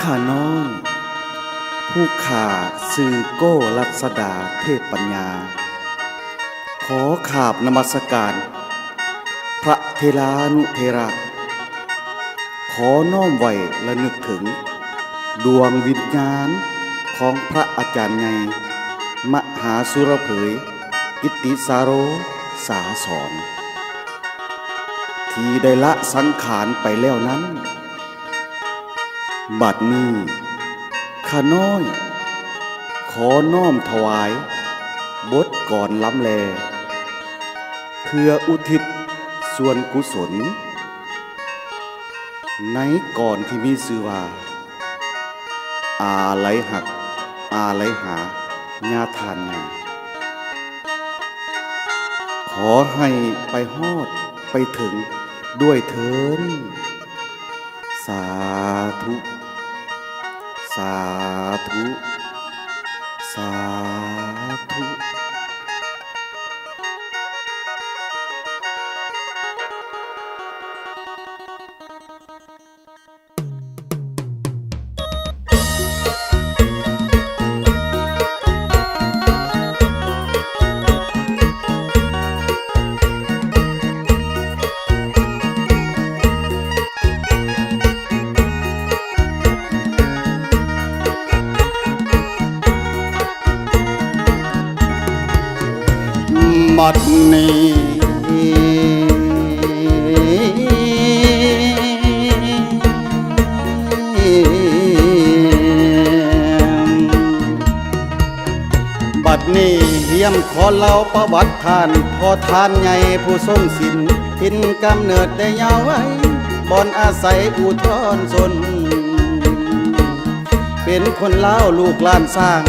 ข้าน้อยผู้ข่าสื่อโก้รัศดาเทพปัญญาขอขาบนมัสการพระเทลานุเทระขอน้อมไว้และนึกถึงดวงวิญญาณของพระอาจารย์ใหญ่มหาสุรเผยกิตติสาโรสาสอนที่ได้ละสังขารไปแล้วนั้นบัดนี้ข้าน้อยขอน้อมถวายบทก่อนล้ำแลเพื่ออุทิศส่วนกุศลในก่อนที่มีชื่อว่าอาไหลหักอาไหลหาญาทานไงขอให้ไปฮอดไปถึงด้วยเถิดสาธุสาธุสาธุบัดนี้บัดนี้เฮียมขอเล่าประวัติท่านพ่อท่านใหญ่ผู้ทรงศีลถิ่นกำเนิดได้ยาวไว้บ่อนอาศัยอุทธรสนเป็นคนลาวลูกหลานสร้าง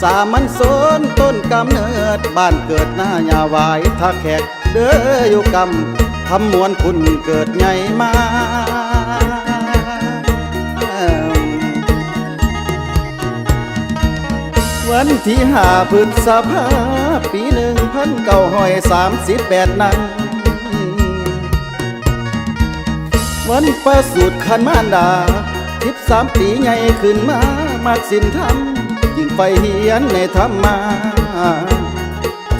สามัญสนต้นกำเนิดบ้านเกิดหน้ายาวายท่าแขกเด้ออยู่กำทำมวลคุณเกิดใหญ่มาวันที่5 พฤษภาปี 1938นั้นวันประสูติขันมารดา13 ปีใหญ่ขึ้นมามักศีลธรรมยิ่งไฟเฮียนในธรรมมา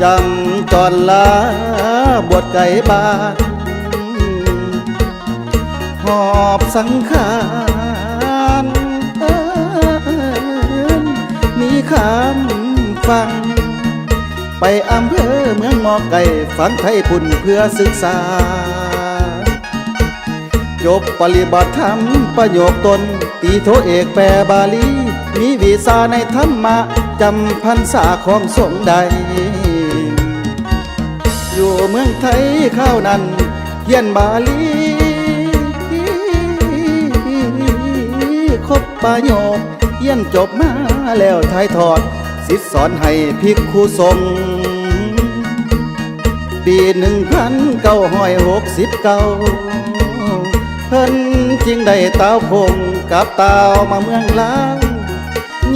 จำจรลาบวชไก่บาทหอบสังขารมีคำฟังไปอำเภอเมืองมอไก่ฝังไทยพุ่นเพื่อศึกษาจบปริบัติธรรมประโยคตนตีโทเอกแปลบาลีมีวีซ่าในธรรมะจำพรรษาของสงฆ์ใดอยู่เมืองไทยข้าวนั้นเขียนบาลีครบประโยคเขียนจบมาแล้วถ่ายทอดศิษย์สอนให้ภิกขุสงฆ์ปี1969เพิ่นจึงได้ตาวพงกับตาวมาเมืองลาว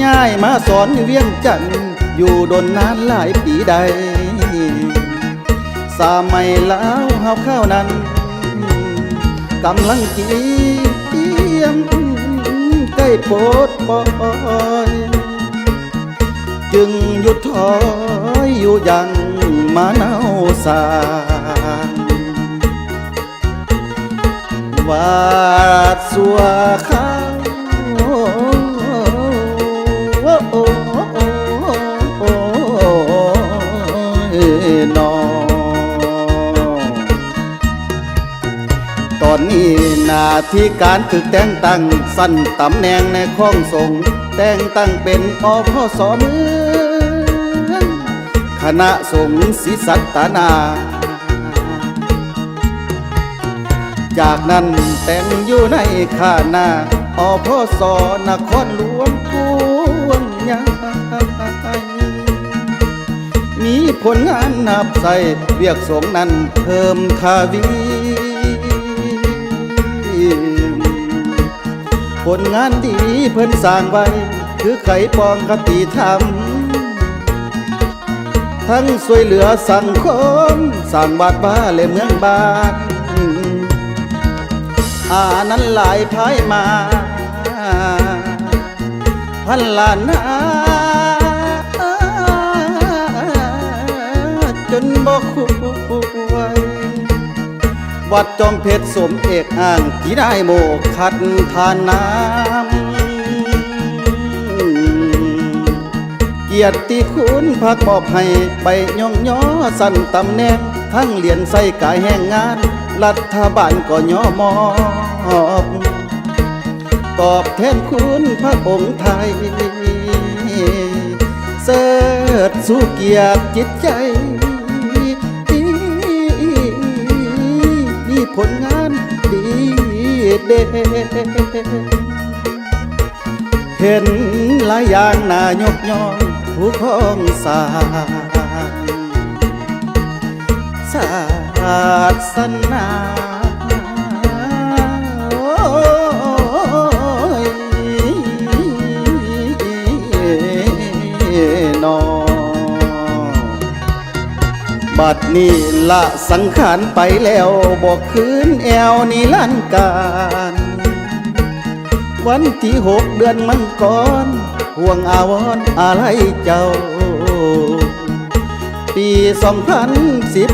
ย้ายมาสอนอยู่เวียงจันทน์อยู่ดนนานหลายปีใดสามัยลาวเฮาข้าวนั้นกำลังเกียมใกล้โปดปอยจึงหยุดถอยอยู่ยังมาเนาสาวาดสัวข้างนอตอนนี้หน้าที่การถึกแต่งตั้งสั้นตำแหน่งในข้องสงฆ์แต่งตั้งเป็นอพสเมืองคณะสงฆ์ศรีสัตนาจากนั้นแต่งอยู่ในข้าหน้าอพสนครหลวงกวงใหญ่มีผลงานนับใส่เวียกสงฆ์นั้นเพิ่มทวีผลงานดีเพิ่นสร้างไว้คือไขปองคติธรรมทั้งช่วยเหลือสังคมสร้างวัดบ้านและเมืองบ้าน นั้นหลายพายมา พันล้านนาจนบ่ควรวัดจอมเพชรสมเอกอ่างที่ได้โมกขัดทานน้ำเกียรติคุณพักมอบให้ไปย่องย่อสั่นตำแหน่งทั้งเหรียญใส่กายแห่งงานรัฐบาลก็ย่อมอบตอบแทนคุณพระองค์ไทยเสิร์ชสู่เกียรติจิตใจมีผลงานดีเด่นเห็นหลายอย่างน่ายกย่องผู้ครองศาสนาบัดนี้ละสังขารไปแล้วบอกคืนแอวนิรันดร์การวันที่6 เดือนมังกรห่วงอาวรณ์อะไรเจ้าปี2019สิท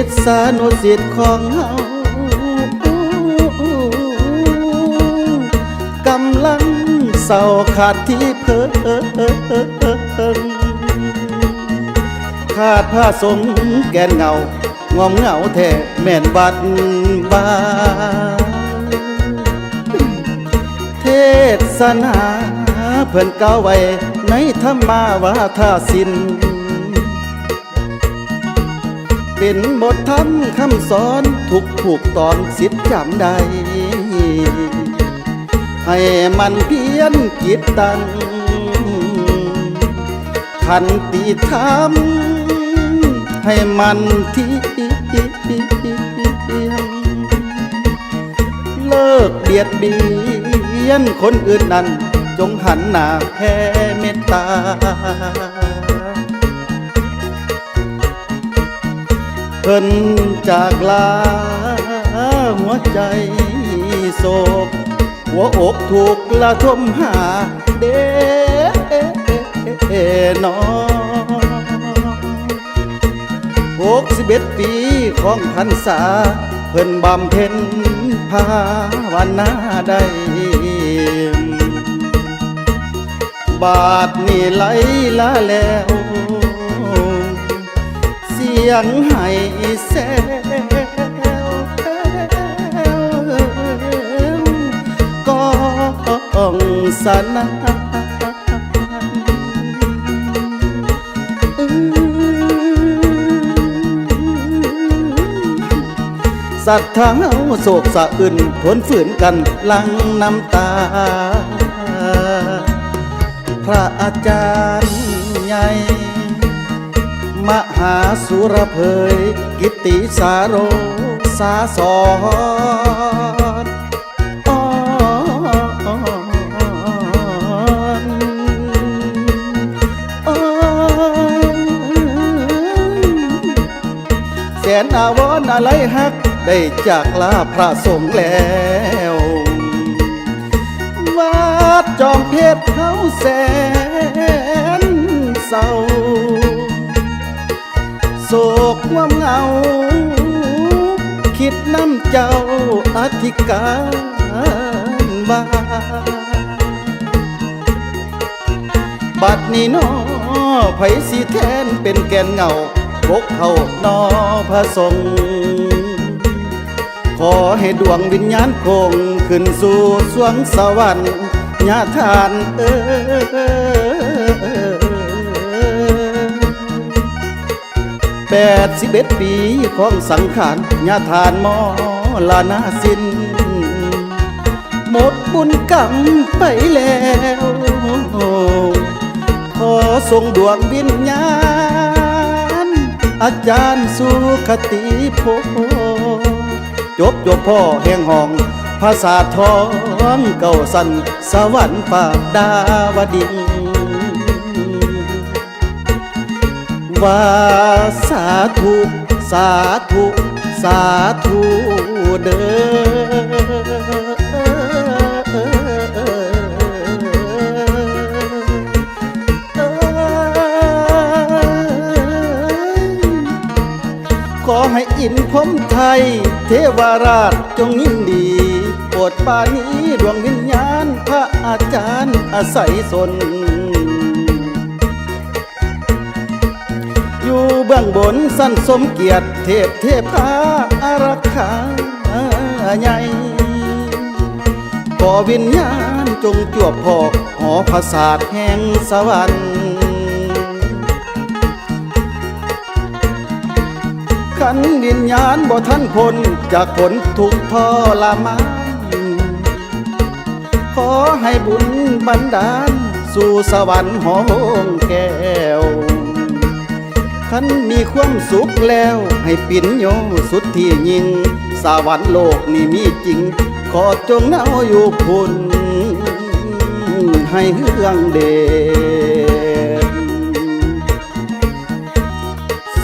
ธิสานุสิทธิ์ของเฮากำลังเศร้าขาดที่เพิ่งขาดผ้าสงแกนเงางอมเหงาแท้แม่นบัดบาเทศนาเพิ่นกล่าวไว้ในธรรมาวาทศิลป์เป็นบทธรรมคำสอนทุกตอนสิทธิ์จำได้ให้มันเพียรจิตตั้งขันติธรรมให้มันที่เลิกเบียดเบียนคนอื่นนั้นจงหันหน้าแผ่เมตตาเพิ่นจากลาหัวใจโศกหัวอกถูกละทมหาเด้นอ61 ปีของพรรษาเพิ่นบำเพ็ญภาวนาได้บาดนี้ไหลลาแล้วเสียงให้แซวก้องสนาศรัทธาเฮาโศกสะอื่นทนฝืนกันหลังน้ำตาพระอาจารย์ใหญ่มหาสุรเพยกิตติสาโรสาสอนแสนอาวรณ์อะไรฮักได้จากลาพระสงฆ์แล้ววัดจอมเพชรเฮาแสนเศร้าโศกความเหงาคิดน้ำเจ้าอธิการบาบัดนี้น้อไผสิแทนเป็นแก่นเงาพกเข้านอพระสงฆ์ขอให้ดวงวิญญาณคงขึ้นสู่สวงสวรรค์ญาทาน81 ปีของสังขารญาทานมอลานาสินหมดบุญกรรมไปแล้วขอส่งดวงวิญญาณอาจารย์สุขติโพจบพ่อแห่งห้องภาษาทองเก่าสันสวรรค์ปากดาวดินว่าสาธุสาธุสาธุเด้อ ราชจงยินดีโปรดปราณีดวงวิญญาณพระอาจารย์อาศัยสนอยู่เบื้องบนสั้นสมเกียรติเทพเทพาอารักขาใหญ่ขอวิญญาณจงจวบพอกหอพระศาสตร์แห่งสวรรค์ขันวิญญาณบ่ท่านพ้นจากผลทุกข์ทรมานขอให้บุญบันดาลสู่สวรรค์หอโลงแก้วขันมีความสุขแล้วให้ปิ่นโยสุดที่ยิ่งสวรรค์โลกนี่มีจริงขอจงเอาอยู่พุ่นให้เฮืองเด่น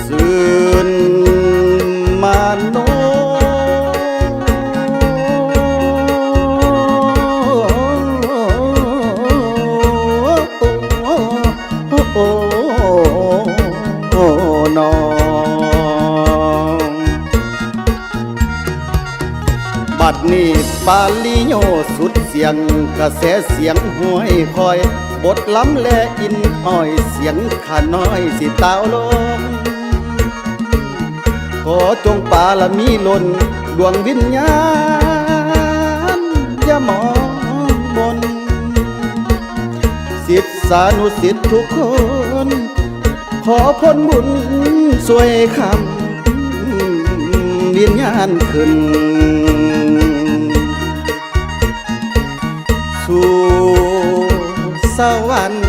สื่นมาโนน้องบัดนี้ปาลิโยสุดเสียงกระแสเสียงห้วยคอยบทล้ำและอินอ้อยเสียงขาน้อยสิตาวลงขอจงปาละมีล้นดวงวิญญาณอย่ามองมนศิษยานุศิษย์ทุกคนขอพ้นบุญสวยคำวิญญาณขึ้นสู่สวรรค์